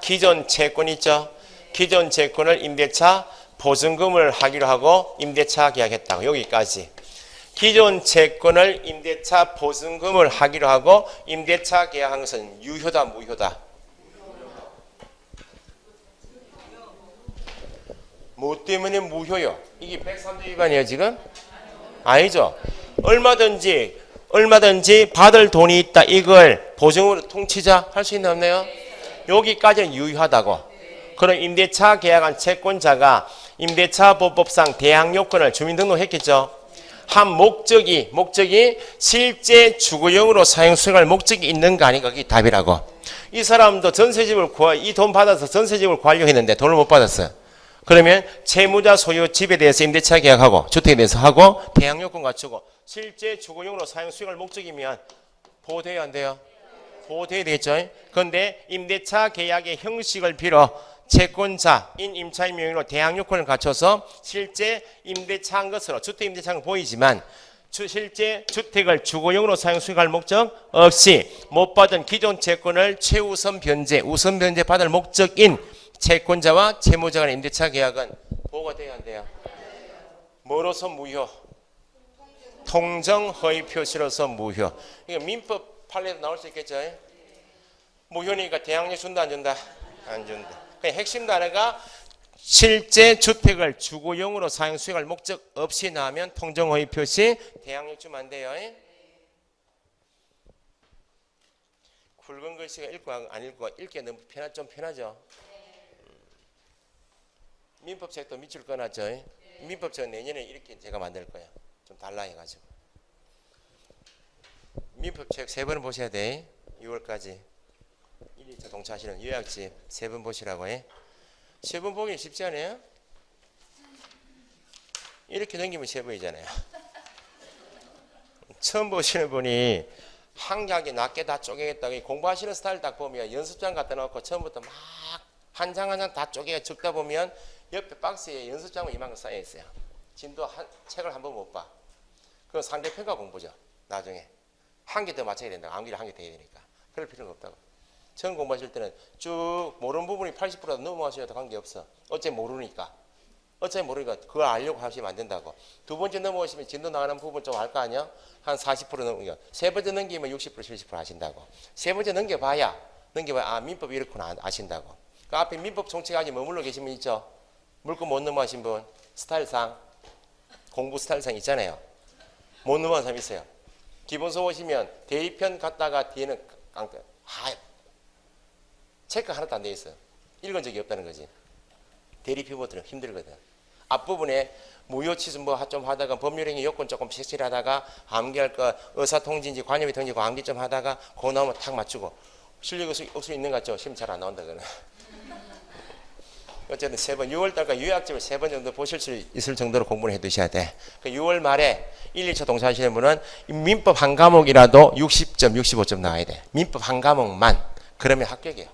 기존 채권 있죠? 기존 채권을 임대차 보증금을 하기로 하고 임대차 계약했다고. 여기까지. 기존 채권을 임대차 보증금을 하기로 하고 임대차 계약한 것은 유효다 무효다? 뭐 때문에 무효요? 이게 103조 위반이에요 지금? 아니죠. 얼마든지 받을 돈이 있다. 이걸 보증으로 통치자 할 수 있나 없나요? 여기까지는 유효하다고. 그럼 임대차 계약한 채권자가 임대차 보법상 대항 요건을 주민등록했겠죠. 한 목적이 실제 주거용으로 사용 수행할 목적이 있는가 아닌가 그게 답이라고. 이 사람도 전세집을 이 돈 받아서 전세집을 구하려고 했는데 돈을 못 받았어요. 그러면 채무자 소유 집에 대해서 임대차 계약하고 주택에 대해서 하고 대항 요건 갖추고 실제 주거용으로 사용 수행할 목적이면 보호돼야 안 돼요? 보호돼야 되겠죠. 그런데 임대차 계약의 형식을 빌어 채권자인 임차인 명의로 대항 요건을 갖춰서 실제 임대차한 것으로 주택 임대차는 보이지만 실제 주택을 주거용으로 사용 수행할 목적 없이 못 받은 기존 채권을 최우선 변제, 우선 변제 받을 목적인 채권자와 채무자 간의 임대차 계약은 보호가 돼야 안 돼요? 뭐로서 무효? 통정 허위 표시로서 무효. 이거 민법 판례도 나올 수 있겠죠? 무효니까 대항력 준다 안 준다? 안 준다. 그냥 핵심 단어가 실제 주택을 주거용으로 사용 수행할 목적 없이 나오면 통정 허위 표시 대항력 주면 안 돼요. 굵은 글씨가 읽고 안 읽고 읽기 너무 좀 편하죠? 민법책도 밑줄 꺼놨죠? 민법책 내년에 이렇게 제가 만들 거예요. 좀 달라 해가지고. 민법책 3번 보셔야 돼. 6월까지. 1, 2차 동차하시는 요약집 3번 보시라고 해. 3번 보기 쉽지 않아요? 이렇게 넘기면 3번이잖아요. 처음 보시는 분이 한강에 낮게 다 쪼개겠다. 공부하시는 스타일 딱 보면 연습장 갖다 놓고 처음부터 막 한 장 한 장 다 쪼개 적다 보면 옆에 박스에 연습장은 이만큼 쌓여 있어요. 진도 책을 한 번 못 봐. 그건 상대평가 공부죠. 나중에 한 개 더 맞춰야 된다. 암기를 한 개 더 해야 되니까. 그럴 필요는 없다고. 처음 공부하실 때는 쭉 모르는 부분이 80%도 넘어가셔도 관계없어. 어차피 모르니까 그걸 알려고 하시면 안 된다고. 두 번째 넘어오시면 진도 나가는 부분 좀 알 거 아니야? 한 40% 넘으니까 세 번째 넘기면 60% 70% 하신다고. 세 번째 넘겨봐야 아 민법이 이렇구나 아신다고. 그 앞에 민법 총칙까지 머물러 계신 분 있죠? 물고 못 넘어가신 분 스타일상 공부 스타일상 있잖아요. 못 넘어간 사람 있어요. 기본서 오시면 대입편 갔다가 뒤에는 깡패 체크 하나도 안 돼 있어요. 읽은 적이 없다는 거지. 대리피부들은 힘들거든. 앞부분에 무효치수 좀 하다가 법률행위 요건 조금 색칠하다가 암기할 거 의사통지인지 관여비 통지고 암기 좀 하다가 그거 나오면 탁 맞추고 실력이 없을 수 있는 것 같죠? 시험 잘 안 나온다 그는. 어쨌든 3번 6월달까지 요약집을 3번 정도 보실 수 있을 정도로 공부를 해 두셔야 돼. 그 6월 말에 1, 2차 동사하시는 분은 민법 한 과목이라도 60점, 65점 나와야 돼. 민법 한 과목만. 그러면 합격이에요.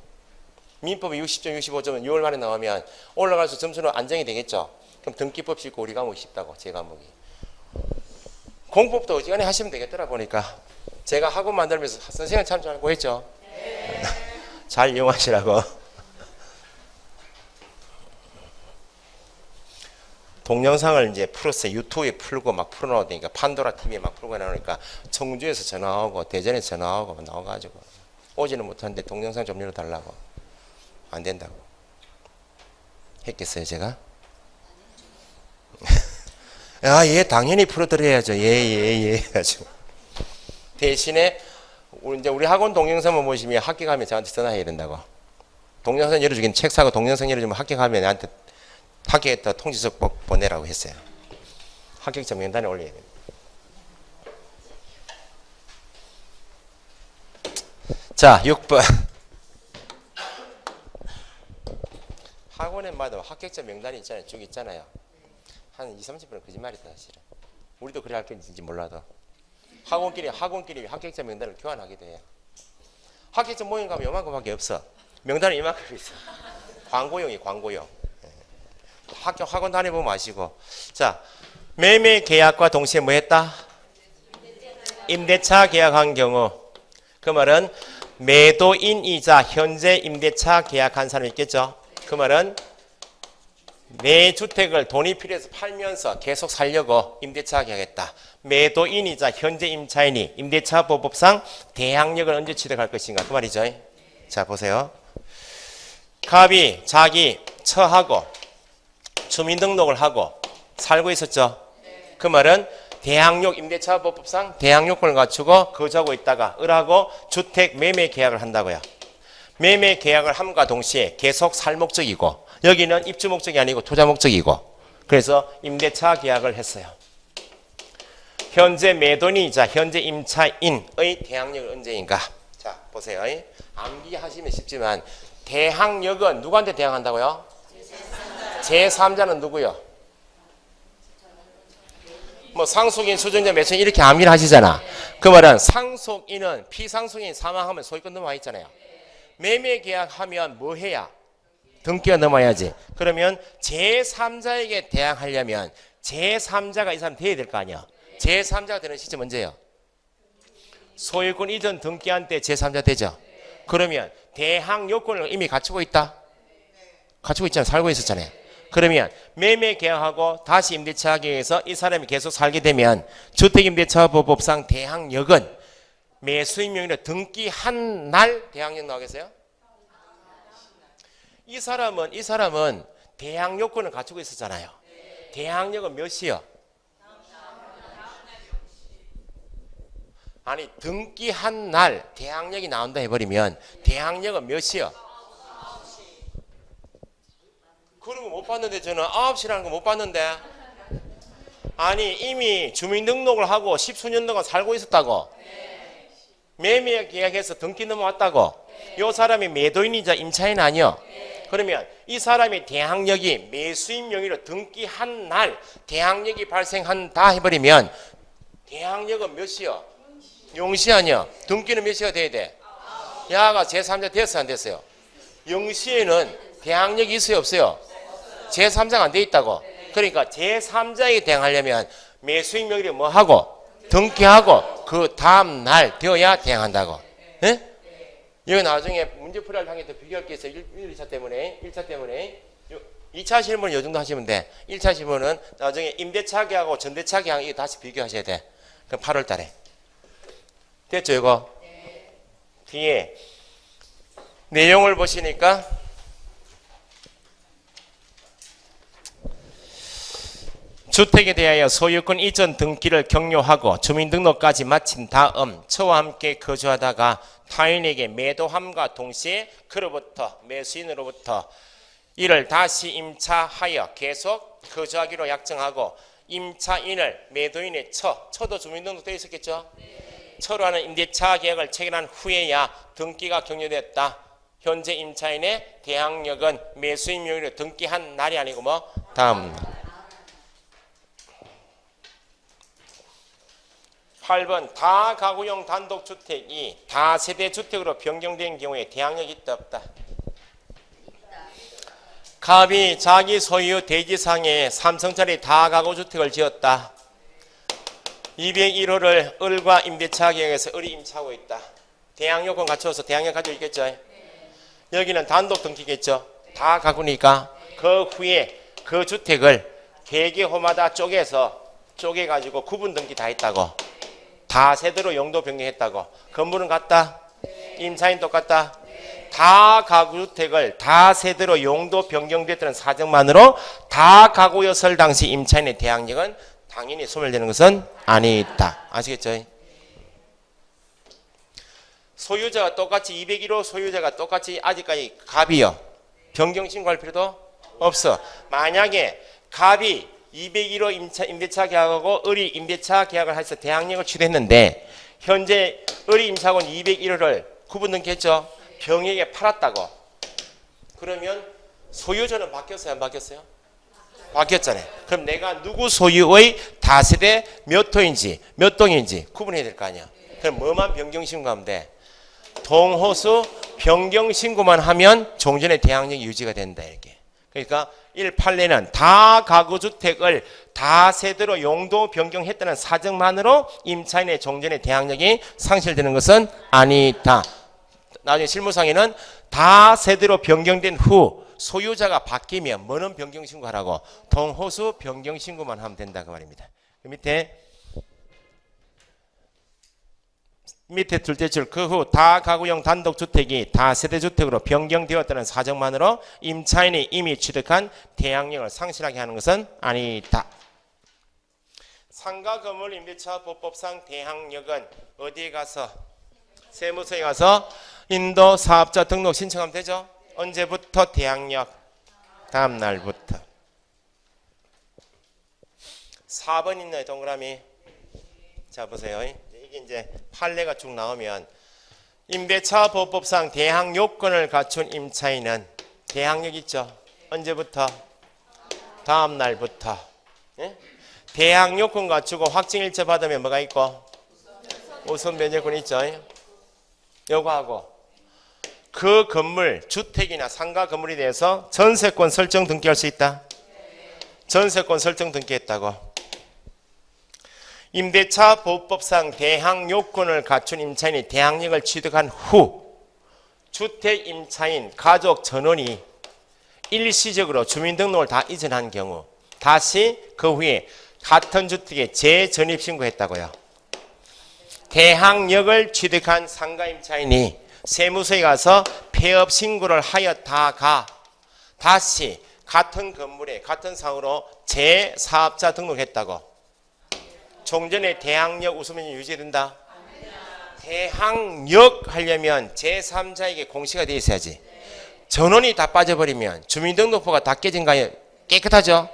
민법이 60점, 65점은 6월 말에 나오면 올라갈수록 점수는 안정이 되겠죠. 그럼 등기법 쉽고 우리 과목이 쉽다고, 제 과목이. 공법도 어지간히 하시면 되겠더라 보니까. 제가 학원 만들면서 선생님 참 잘 보였죠? 네. 잘 이용하시라고. 동영상을 이제 풀었어요. 유튜브에 풀고 막 풀어놓으니까 판도라 TV에 막 풀고 나오니까 청주에서 전화 오고 대전에서 전화 오고 나와가지고 오지는 못하는데 동영상 좀 열어달라고. 안 된다고. 했겠어요, 제가? 아, 예, 당연히 풀어드려야죠. 예. 해가지고. 대신에, 우리 학원 동영상만 보시면 합격하면 저한테 전화해야 된다고. 동영상 열어주긴 책 사고 동영상 열어주면 합격하면 나한테 합격했다 통지서 꼭 보내라고 했어요. 합격자 명단에 올려야 됩니다. 자, 6번. 학원에마다 합격자 명단이 있잖아요. 쭉 있잖아요. 한 20, 30분은 거짓말이다, 사실은. 우리도 그래 할 건지 몰라도. 학원끼리 합격자 명단을 교환하기도 해요. 합격자 모임 가면 요만큼밖에 없어. 명단은 이만큼 있어. 광고용. 학원 다녀보면 아시고. 자, 매매 계약과 동시에 뭐 했다? 임대차 계약한 경우. 그 말은 매도인이자 현재 임대차 계약한 사람이 있겠죠. 그 말은 내 주택을 돈이 필요해서 팔면서 계속 살려고 임대차 계약했다. 매도인이자 현재 임차인이 임대차 보법상 대항력을 언제 취득할 것인가 그 말이죠. 자, 보세요. 갑이 자기 처하고 주민등록을 하고 살고 있었죠. 그 말은 대항력 임대차 보법상 대항력권을 갖추고 거주하고 있다가 을하고 주택 매매 계약을 한다고요. 매매 계약을 함과 동시에 계속 살 목적이고 여기는 입주 목적이 아니고 투자 목적이고 그래서 임대차 계약을 했어요. 현재 매도인이자 현재 임차인의 대항력은 언제인가? 자, 보세요. 암기하시면 쉽지만 대항력은 누구한테 대항한다고요? 제3자는 누구요? 뭐 상속인, 수증자, 매수인 이렇게 암기를 하시잖아. 그 말은 상속인은 피상속인이 사망하면 소유권 넘어와 있잖아요. 매매 계약하면 뭐 해야? 등기가 넘어야지. 그러면 제3자에게 대항하려면 제3자가 이 사람 돼야 될 거 아니야. 제3자가 되는 시점 언제예요? 소유권 이전 등기한 때 제3자 되죠. 그러면 대항 요건을 이미 갖추고 있다. 갖추고 있잖아. 살고 있었잖아요. 그러면 매매 계약하고 다시 임대차 계약에서 이 사람이 계속 살게 되면 주택임대차 보법상 대항력은 매수인 명의로 등기한 날 대항력 나오겠어요? 이 사람은 대항 요건을 갖추고 있었잖아요. 대항력은 몇이요? 아니 등기한 날 대항력이 나온다 해버리면 대항력은 몇이요? 그런 거 못 봤는데 저는 9시라는 거 못 봤는데 아니 이미 주민등록을 하고 10수년 동안 살고 있었다고 매매 계약해서 등기 넘어왔다고 이 사람이 매도인이자 임차인 아니요? 그러면 이 사람의 대항력이 매수인 명의로 등기한 날 대항력이 발생한다 해버리면 대항력은 몇이요? 용시 아니요? 등기는 몇 시가 돼야 돼? 야가 제3자 됐어요 안 됐어요? 영시에는 대항력이 있어요 없어요? 제3자가 안 돼 있다고. 그러니까 제3자에게 대항하려면 매수인 명의로 뭐 하고 등기하고 그 다음 날 되어야 대항한다고. 예? 이거 나중에 문제풀이할 당에 더 비교할 게 있어요. 1차 때문에 2차 실무는 이 정도 하시면 돼. 1차 실무는 나중에 임대차 계약하고 전대차 계약 이거 다시 비교하셔야 돼. 그럼 8월 달에 됐죠 이거? 뒤에 내용을 보시니까 주택에 대하여 소유권 이전 등기를 격려하고 주민등록까지 마친 다음 처와 함께 거주하다가 타인에게 매도함과 동시에 그로부터 매수인으로부터 이를 다시 임차하여 계속 거주하기로 약정하고 임차인을 매도인의 처도 주민등록 되어 있었겠죠? 처로 하는 임대차 계약을 체결한 후에야 등기가 격려됐다. 현재 임차인의 대항력은 매수인 명의로 등기한 날이 아니고 뭐 다음 8번 다가구용 단독주택이 다세대주택으로 변경된 경우에 대항력이 있다 없다? 갑이 자기 소유 대지상에 3층짜리 다가구주택을 지었다. 201호를 을과 임대차 계약에서 을이 임차하고 있다. 대항력권 갖춰서 대항력 가지고 있겠죠. 여기는 단독 등기겠죠. 다 가구니까 그 후에 그 주택을 개개호마다 쪼개가지고 구분 등기 다 했다고. 다 세대로 용도 변경했다고. 건물은 같다. 임차인 똑같다. 다 가구주택을 다 세대로 용도 변경됐다는 사정만으로 다 가구였을 당시 임차인의 대항력은 당연히 소멸되는 것은 아니다. 아시겠죠? 소유자가 똑같이 201호 소유자가 똑같이 아직까지 갑이요. 변경 신고할 필요도 없어. 만약에 갑이 201호 임대차 계약하고 을이 임대차 계약을 해서 대항력을 취득했는데 현재 을이 임차하고는 201호를 구분 등기했죠. 병에게 팔았다고. 그러면 소유자는 바뀌었어요? 안 바뀌었어요? 바뀌었잖아요. 그럼 내가 누구 소유의 다세대 몇 호인지 몇 동인지 구분해야 될 거 아니야. 그럼 뭐만 변경 신고하면 돼? 동호수 변경 신고만 하면 종전의 대항력이 유지가 된다. 이렇게. 그러니까 1판례는 다 가구주택을 다 세대로 용도 변경했다는 사정만으로 임차인의 종전의 대항력이 상실되는 것은 아니다. 나중에 실무상에는 다 세대로 변경된 후 소유자가 바뀌면 뭐는 변경 신고하라고? 동호수 변경 신고만 하면 된다 그 말입니다. 그 밑에 둘째 줄 그 후 다 가구용 단독주택이 다 세대주택으로 변경되었다는 사정만으로 임차인이 이미 취득한 대항력을 상실하게 하는 것은 아니다. 상가 건물 임대차 보법상 대항력은 어디에 가서? 세무서에 가서 인도 사업자 등록 신청하면 되죠. 언제부터 대항력? 다음 날부터. 4번 있나요 동그라미? 자 보세요. 이게 이제 판례가 쭉 나오면 임대차 보법상 대항 요건을 갖춘 임차인은 대항력 있죠. 언제부터? 다음 날부터. 예? 대항 요건 갖추고 확정일자 받으면 뭐가 있고? 우선 면제권 있죠. 요거하고 그 건물 주택이나 상가 건물에 대해서 전세권 설정 등기할 수 있다. 전세권 설정 등기했다고. 임대차 보법상 대항 요건을 갖춘 임차인이 대항력을 취득한 후 주택 임차인 가족 전원이 일시적으로 주민등록을 다 이전한 경우 다시 그 후에 같은 주택에 재전입 신고했다고요. 대항력을 취득한 상가 임차인이 세무서에 가서 폐업 신고를 하였다가 다시 같은 건물에 같은 상으로 재사업자 등록했다고. 종전의 대항력 우수면이 유지된다. 대항력 하려면 제3자에게 공시가 되어 있어야지. 전원이 다 빠져버리면 주민등록부가 다 깨진 거 아니에요? 깨끗하죠?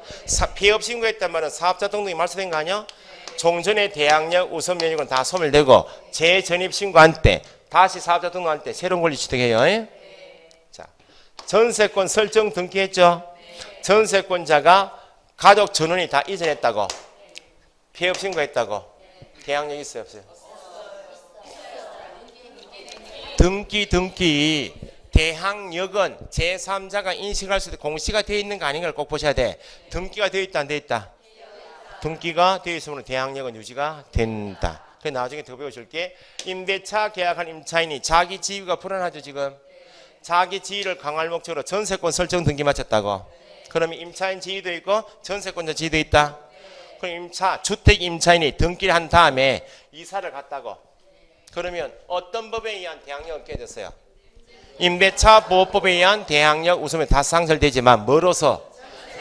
폐업 신고했단 말은 사업자 등록이 말소된 거 아니야? 종전의 대항력 우선 면역은 다 소멸되고 재전입 신고한 때 다시 사업자 등록할 때 새로운 권리 취득해요. 자, 전세권 설정 등기했죠? 전세권자가 가족 전원이 다 이전했다고. 폐업 신고했다고. 대항력 있어요 없어요? 등기. 대항력은 제3자가 인식할 수 있는 공시가 되어 있는 거 아닌 걸 꼭 보셔야 돼. 등기가 되어 있다 안 되어 있다? 등기가 되어 있으면 대항력은 유지가 된다. 그 나중에 더 배워줄게. 임대차 계약한 임차인이 자기 지위가 불안하죠 지금. 자기 지위를 강화할 목적으로 전세권 설정 등기 마쳤다고. 그러면 임차인 지위도 있고 전세권자 지위도 있다. 그럼 주택 임차인이 등기를 한 다음에 이사를 갔다고. 그러면 어떤 법에 의한 대항력은 깨졌어요? 임대차 보호법에 의한 대항력 우선은 다 상설되지만 뭐로서?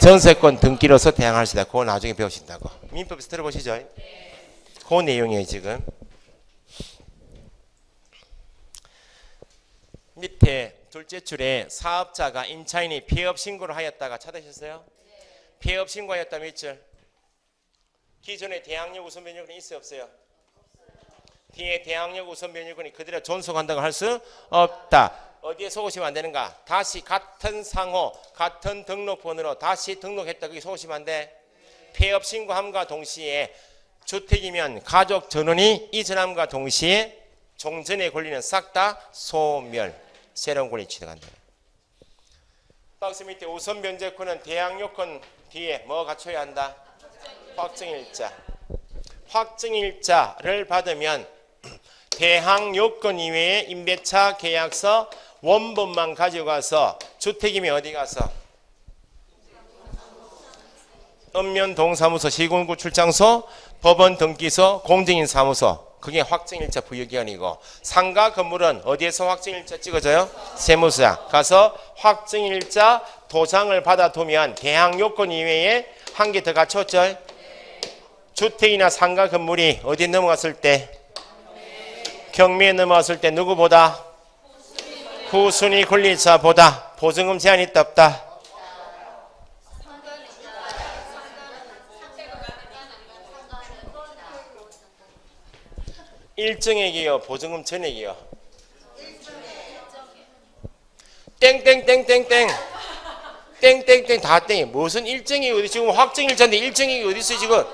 전세권 등기로서 대항할 수 있다. 그거 나중에 배우신다고. 민법에서 들어보시죠. 그 내용이에요 지금. 밑에 둘째 줄에 사업자가 임차인이 폐업 신고를 하였다가 찾으셨어요? 폐업 신고하였다 몇 줄? 기존의 대항력 우선 변경권이 있어요 없어요? 뒤에 대항력 우선 변경권이 그대로 존속한다고 할 수 없다. 어디에 속으시면 안 되는가? 다시 같은 상호, 같은 등록번호로 다시 등록했다. 그게 속으시면 안 돼. 폐업 신고함과 동시에 주택이면 가족 전원이 이전함과 동시에 종전의 권리는 싹 다 소멸. 새로운 권리 취득한다. 박스 밑에 우선 변제권은 대항요건 뒤에 뭐 갖춰야 한다? 확정일자. 확정일자를 받으면 대항요건 이외에 임대차 계약서 원본만 가지고 가서 주택이면 어디 가서? 읍면 동사무소, 시군구 출장소, 법원 등기소, 공증인 사무소 그게 확정일자 부여기한이고 상가 건물은 어디에서 확정일자 찍어져요? 세무서야. 가서 확정일자 도장을 받아두면 대항 요건 이외에 한 개 더 갖췄죠? 주택이나 상가 건물이 어디 넘어갔을 때? 경매에 넘어갔을 때 누구보다? 후순위 권리자보다 보증금 제한이 있다 없다? 일정액이요 보증금 전액이요? 땡땡땡땡땡 땡땡땡 다 땡이 무슨 일정액이 어디 지금 확정일자인데 일정액이 어디 있어 지금?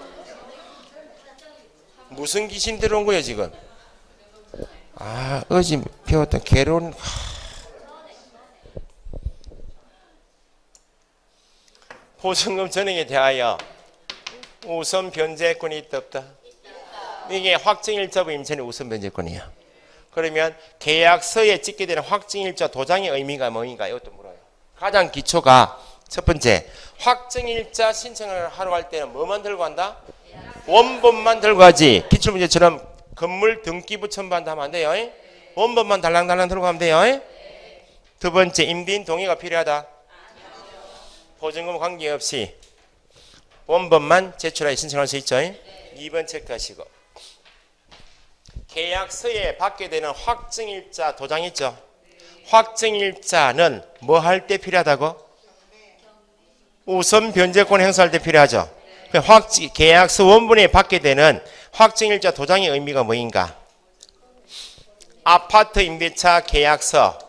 무슨 귀신 들어온 거예요 지금? 아 어제 배웠던 개론 보증금 전액에 대하여 우선 변제권이 있다 없다? 이게 확정일자부 임차인의 우선 변제권이야. 그러면 계약서에 찍게 되는 확정일자 도장의 의미가 뭐인가 이것도 물어요. 가장 기초가 첫 번째 확정일자 신청을 하러 갈 때는 뭐만 들고 간다? 원본만 들고 가지. 기출문제처럼 건물 등기부 첨부한다 하면 안 돼요. 원본만 달랑달랑 들고 가면 돼요. 두 번째 임대인 동의가 필요하다. 보증금 관계없이 원본만 제출하여 신청할 수 있죠. 2번 체크하시고 계약서에 받게 되는 확정일자 도장 있죠. 확정일자는 뭐 할 때 필요하다고? 우선 변제권 행사할 때 필요하죠. 계약서 원본에 받게 되는 확정일자 도장의 의미가 뭐인가? 아파트 임대차 계약서를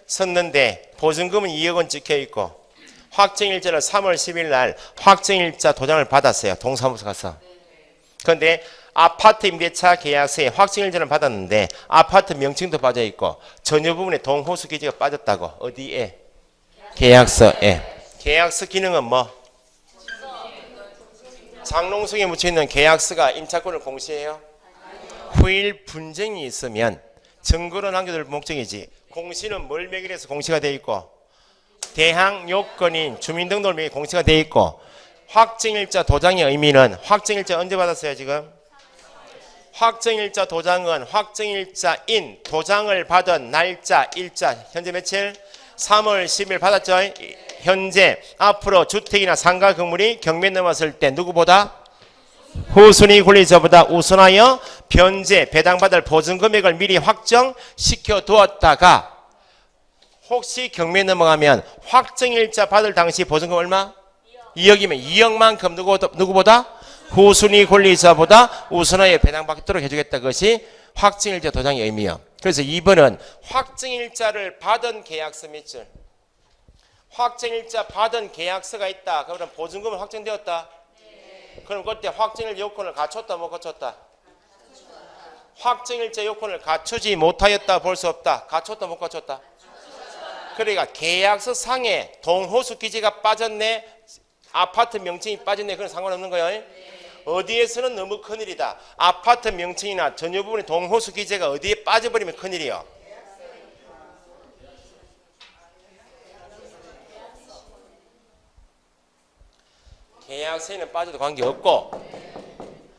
썼는데 보증금은 2억 원 찍혀 있고 확정일자를 3월 10일 날 확정일자 도장을 받았어요. 동사무소 가서. 그런데 아파트 임대차 계약서에 확정일자를 받았는데 아파트 명칭도 빠져 있고 전유 부분에 동호수 기재가 빠졌다고. 어디에? 계약서에. 계약서 기능은 뭐? 장롱석에 묻혀있는 계약서가 임차권을 공시해요? 후일 분쟁이 있으면 증거로 남겨둘 목적이지. 공시는 뭘 매개해서 공시가 되어 있고 대항 요건인 주민등록을 매개 공시가 되어 있고 확정일자 도장의 의미는 확정일자 언제 받았어요 지금? 확정일자 도장은 확정일자인 도장을 받은 날짜 일자 현재 며칠? 3월 10일 받았죠? 현재 앞으로 주택이나 상가 건물이 경매 넘었을 때 누구보다? 후순위 권리자보다 우선하여 변제 배당받을 보증금액을 미리 확정시켜 두었다가 혹시 경매 넘어가면 확정일자 받을 당시 보증금 얼마? 2억이면 2억만큼 누구보다? 후순위 권리자보다 우선하여 배당받도록 해주겠다. 그것이 확정일자 도장의 의미요. 그래서 2번은 확정일자를 받은 계약서 밑줄. 확정일자 받은 계약서가 있다. 그러면 보증금은 확정되었다. 그럼 그때 확정일자 요건을 갖췄다 못 갖췄다? 확정일자 요건을 갖추지 못하였다 볼 수 없다. 갖췄다 못 갖췄다? 그러니까 계약서 상에 동호수 기재가 빠졌네 아파트 명칭이 빠졌네 그건 상관없는 거예요. 어디에서는 너무 큰일이다. 아파트 명칭이나 전유 부분의 동호수 기재가 어디에 빠져버리면 큰일이요. 계약서에는 빠져도 관계없고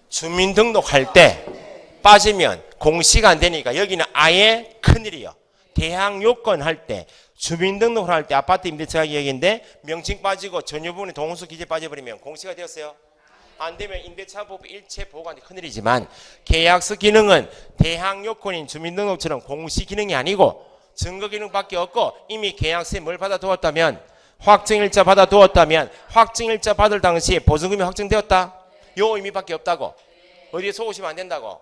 주민등록할 때 빠지면 공시가 안 되니까 여기는 아예 큰일이요. 대항 요건 할 때 주민등록을 할 때 아파트 임대차 계약인데 명칭 빠지고 전유 부분에 동호수 기재 빠져버리면 공시가 되었어요. 안 되면 임대차법 일체 보고하는 큰일이지만 계약서 기능은 대항 요건인 주민등록처럼 공시 기능이 아니고 증거 기능밖에 없고 이미 계약서에 뭘 받아두었다면 확정일자 받아두었다면 확정일자 받을 당시에 보증금이 확정되었다. 요 의미밖에 없다고. 어디에 속으시면 안 된다고.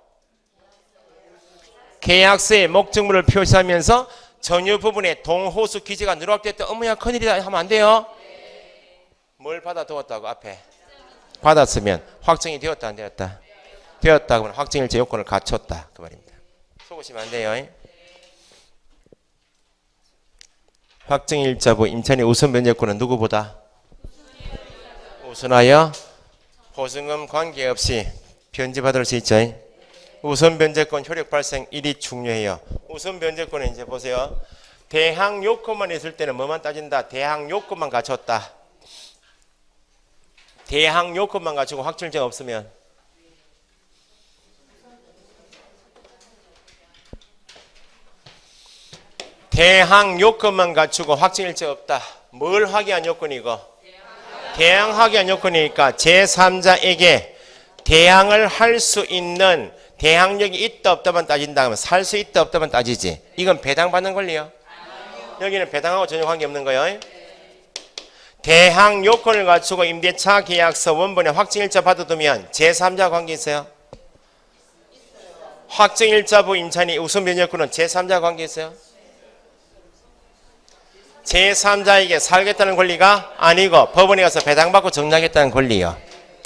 계약서에 목적물을 표시하면서 전유 부분에 동호수 기재가 누락됐다. 어머야 큰일이다 하면 안 돼요. 뭘 받아두었다고 앞에. 받았으면 확정이 되었다 안 되었다? 되었다 그러면 확정일자 요건을 갖췄다 그 말입니다. 속으시면 안 돼요. 확정일자부 임차인의 우선 변제권은 누구보다? 우선하여 보증금 관계없이 변제받을 수 있죠. 우선 변제권 효력 발생 일이 중요해요. 우선 변제권은 이제 보세요. 대항 요건만 있을 때는 뭐만 따진다? 대항 요건만 갖췄다. 대항 요건만 갖추고 확정일자가 없으면 대항 요건만 갖추고 확정일자 없다. 뭘 확인한 요건이고? 대항 확인한 요건이니까 제3자에게 대항을 할 수 있는 대항력이 있다 없다만 따진다 하면 살 수 있다 없다만 따지지. 이건 배당받는 권리요. 여기는 배당하고 전혀 관계없는 거예요. 대항 요건을 갖추고 임대차 계약서 원본에 확정일자 받아두면 제3자 관계 있어요? 확정일자부 임차인이 우선 변제권은 제3자 관계 있어요? 제3자에게 살겠다는 권리가 아니고 법원에 가서 배당받고 정리하겠다는 권리요.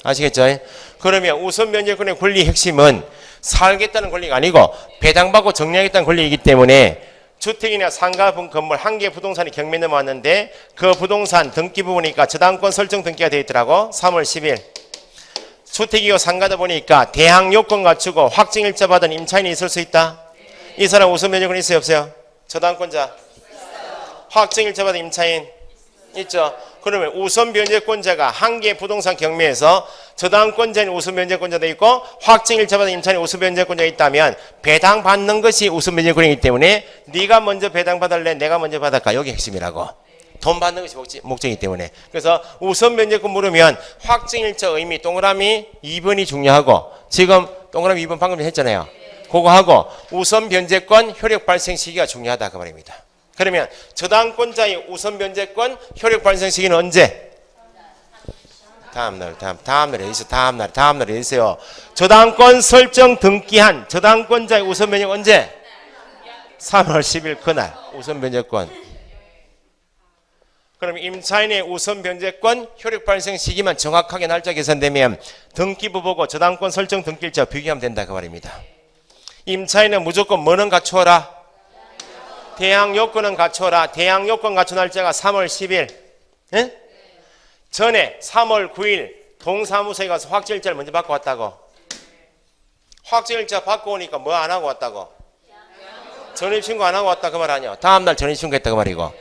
아시겠죠? 그러면 우선 변제권의 권리 핵심은 살겠다는 권리가 아니고 배당받고 정리하겠다는 권리이기 때문에 주택이나 상가 건물 한 개 부동산이 경매 넘어왔는데 그 부동산 등기 부분이니까 저당권 설정 등기가 되어 있더라고. 3월 10일. 주택이고 상가다 보니까 대항 요건 갖추고 확정일자 받은 임차인이 있을 수 있다. 이 사람 우선 변제권 있어요 없어요? 저당권자. 확정일자 받은 임차인 있죠. 그러면 우선 변제권자가 한 개 부동산 경매에서 저당권자인 우선 변제권자도 있고 확정일자 받은 임차인이 우선 변제권자가 있다면 배당받는 것이 우선 변제권이기 때문에 네가 먼저 배당받을래 내가 먼저 받을까? 여기 핵심이라고. 돈 받는 것이 목적이기 때문에. 그래서 우선 변제권 물으면 확정일자 의미 동그라미 2번이 중요하고 지금 동그라미 2번 방금 했잖아요. 그거 하고 우선 변제권 효력 발생 시기가 중요하다 그 말입니다. 그러면 저당권자의 우선 변제권 효력 발생 시기는 언제? 다음날에 있어요. 저당권 설정 등기한 저당권자의 우선 변제권 언제? 3월 10일 그날 우선 변제권. 그럼 임차인의 우선 변제권 효력 발생 시기만 정확하게 날짜 계산되면 등기부 보고 저당권 설정 등기일자 비교하면 된다 그 말입니다. 임차인은 무조건 뭐는 갖추어라? 대항 요건은 갖추어라. 대항 요건 갖춘 날짜가 3월 10일. 예? 전에 3월 9일 동사무소에 가서 확정일자를 먼저 받고 왔다고. 확정일자 받고 오니까 뭐 안 하고 왔다고? 전입신고 안 하고 왔다 그 말 아니야. 다음날 전입신고 했다 그 말이고.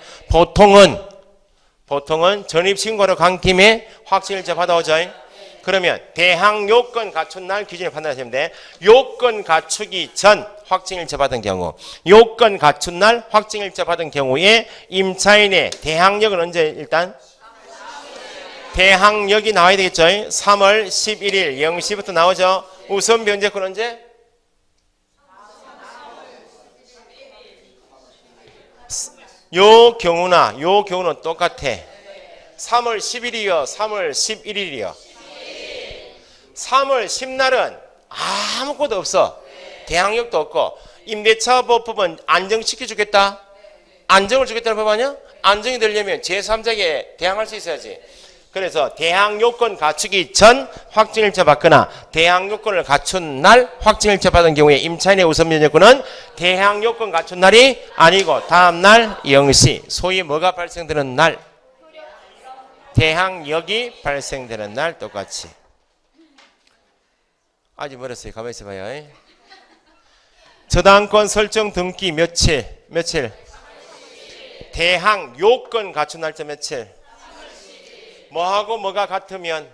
보통은 전입신고로 간 김에 확정일자 받아오죠. 그러면 대항 요건 갖춘 날 기준을 판단하시면 돼. 요건 갖추기 전 확정일자 받은 경우, 요건 갖춘 날 확정일자 받은 경우에 임차인의 대항력은 언제 일단? 대항력이 나와야 되겠죠. 3월 11일 0시부터 나오죠. 우선 변제권 언제? 요 경우는 똑같아. 3월 10일이요 3월 11일이요 3월 10날은 아무것도 없어. 대항력도 없고. 임대차법은 안정시켜 주겠다. 안정을 주겠다는 법 아니야? 안정이 되려면 제3자에게 대항할 수 있어야지. 그래서 대항 요건 갖추기 전 확정일자 받거나 대항 요건을 갖춘 날 확정일자 받은 경우에 임차인의 우선 변제권은 대항 요건 갖춘 날이 아니고 다음 날 0시 소위 뭐가 발생되는 날? 대항력이 발생되는 날 똑같이. 아직 멀었어요. 가만히 있어봐요. 저당권 설정 등기 며칠? 대항 요건 갖춘 날짜 며칠? 뭐하고 뭐가 같으면?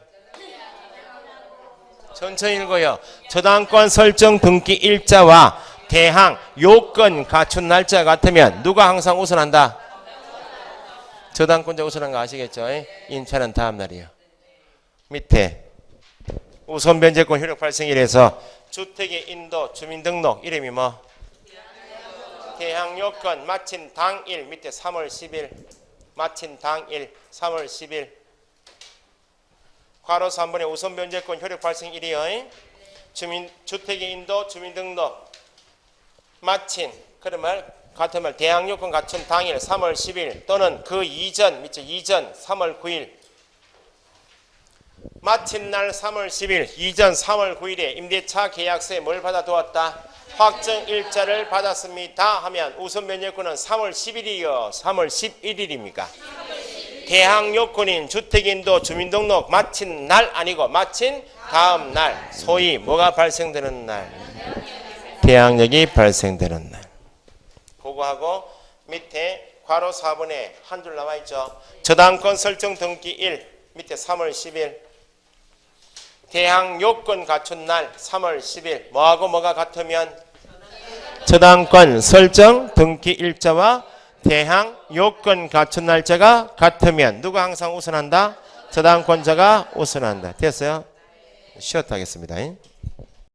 천천히 읽어요. 저당권 설정 등기 일자와 대항 요건 갖춘 날짜 같으면 누가 항상 우선한다? 저당권자 우선한 거 아시겠죠? 임차는 다음 날이요. 밑에 우선 변제권 효력 발생일에서 주택의 인도 주민등록 이름이 뭐? 대항 요건 마친 당일 밑에 3월 10일 마친 당일 3월 10일 괄호 3번에 우선 변제권 효력 발생일이요. 주택의 인도 주민등록 마친 그런 말 같은 말 대항 요건 갖춘 당일 3월 10일 또는 그 이전 밑에 이전 3월 9일 마친 날 3월 10일 이전 3월 9일에 임대차 계약서에 뭘 받아두었다? 확정일자를 받았습니다 하면 우선 변제권은 3월 10일이요 3월 11일입니까? 대항 요건인 주택인도 주민등록 마친 날 아니고 마친 다음 날 소위 뭐가 발생되는 날? 대항력이 발생되는 날. 그거하고 밑에 괄호 4번에 한 줄 나와 있죠. 저당권 설정 등기 1 밑에 3월 10일 대항 요건 갖춘 날 3월 10일 뭐하고 뭐가 같으면? 저당권 설정 등기 일자와 대항 요건 갖춘 날짜가 같으면 누가 항상 우선한다? 저당권자가 우선한다. 됐어요? 쉬었다 하겠습니다.